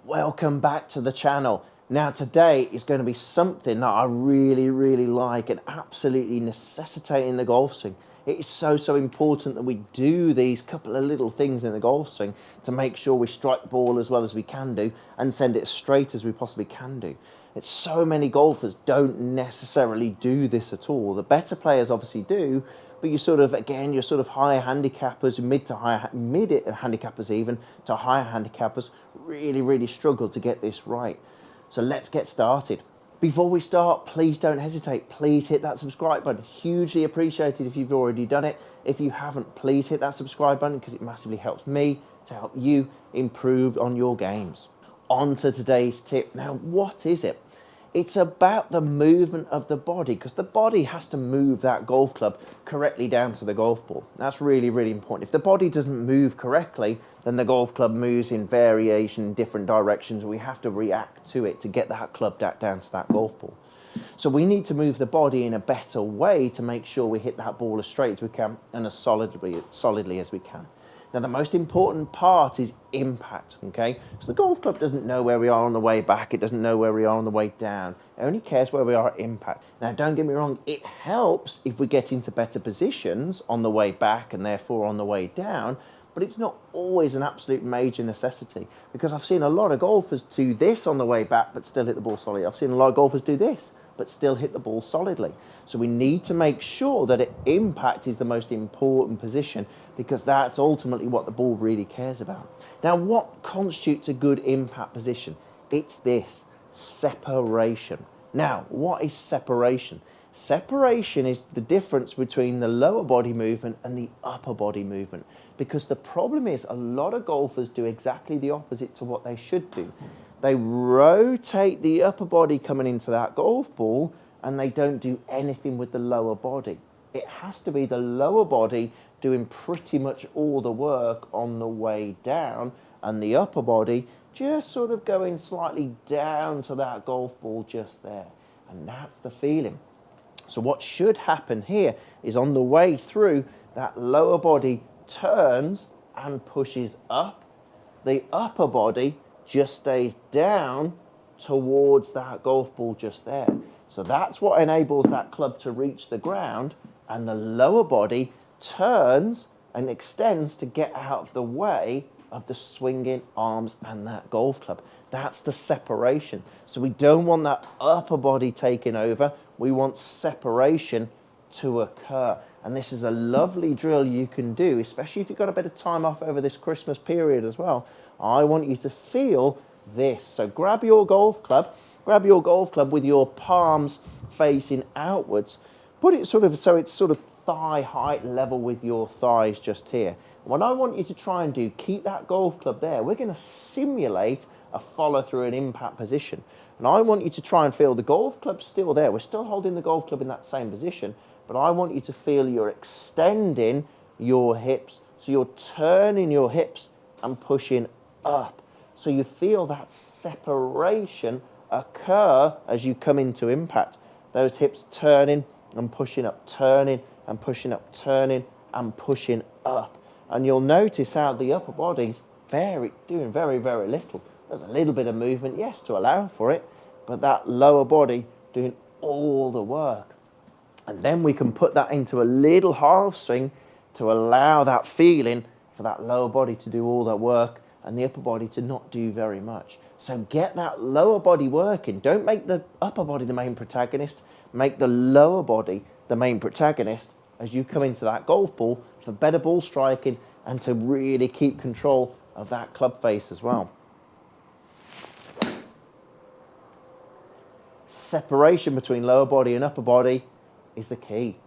Welcome back to the channel. Now today is going to be something that I really like and absolutely necessitate in the golf swing. It is so important that we do these couple of little things in the golf swing to make sure we strike the ball as well as we can do and send it as straight as we possibly can do. It's so many golfers don't necessarily do this at all. The better players obviously do, but you sort of, again, you're sort of higher handicappers, mid handicappers even, to higher handicappers really struggle to get this right. So let's get started. Before we start, please don't hesitate. Please hit that subscribe button. Hugely appreciated if you've already done it. If you haven't, please hit that subscribe button because it massively helps me to help you improve on your games. On to today's tip. Now, what is it? It's about the movement of the body, because the body has to move that golf club correctly down to the golf ball. That's really important. If the body doesn't move correctly, then the golf club moves in variation in different directions. We have to react to it to get that club down to that golf ball. So we need to move the body in a better way to make sure we hit that ball as straight as we can and as solidly as we can. Now, the most important part is impact, okay? So the golf club doesn't know where we are on the way back. It doesn't know where we are on the way down. It only cares where we are at impact. Now, don't get me wrong. It helps if we get into better positions on the way back and therefore on the way down, but it's not always an absolute major necessity, because I've seen a lot of golfers do this on the way back but still hit the ball solidly. I've seen a lot of golfers do this but still hit the ball solidly. So we need to make sure that impact is the most important position, because that's ultimately what the ball really cares about. Now, what constitutes a good impact position? It's this: separation. Now, what is separation? Separation is the difference between the lower body movement and the upper body movement, because the problem is a lot of golfers do exactly the opposite to what they should do. They rotate the upper body coming into that golf ball and they don't do anything with the lower body. It has to be the lower body doing pretty much all the work on the way down, and the upper body just sort of going slightly down to that golf ball just there. And that's the feeling. So what should happen here is on the way through, that lower body turns and pushes up. The upper body just stays down towards that golf ball just there. So that's what enables that club to reach the ground, and the lower body turns and extends to get out of the way of the swinging arms and that golf club. That's the separation. So we don't want that upper body taking over. We want separation to occur. And this is a lovely drill you can do, especially if you've got a bit of time off over this Christmas period as well. I want you to feel this. So grab your golf club with your palms facing outwards. Put it sort of so it's sort of thigh height level with your thighs just here. And what I want you to try and do, keep that golf club there. We're going to simulate a follow through an impact position. And I want you to try and feel the golf club still there. We're still holding the golf club in that same position, but I want you to feel you're extending your hips. So you're turning your hips and pushing up. So you feel that separation occur as you come into impact. Those hips turning and pushing up, turning and pushing up, turning and pushing up. And you'll notice how the upper body's doing very little. There's a little bit of movement, yes, to allow for it, but that lower body doing all the work. And then we can put that into a little half swing to allow that feeling for that lower body to do all that work and the upper body to not do very much. So get that lower body working. Don't make the upper body the main protagonist. Make the lower body the main protagonist as you come into that golf ball for better ball striking and to really keep control of that club face as well. Separation between lower body and upper body is the key.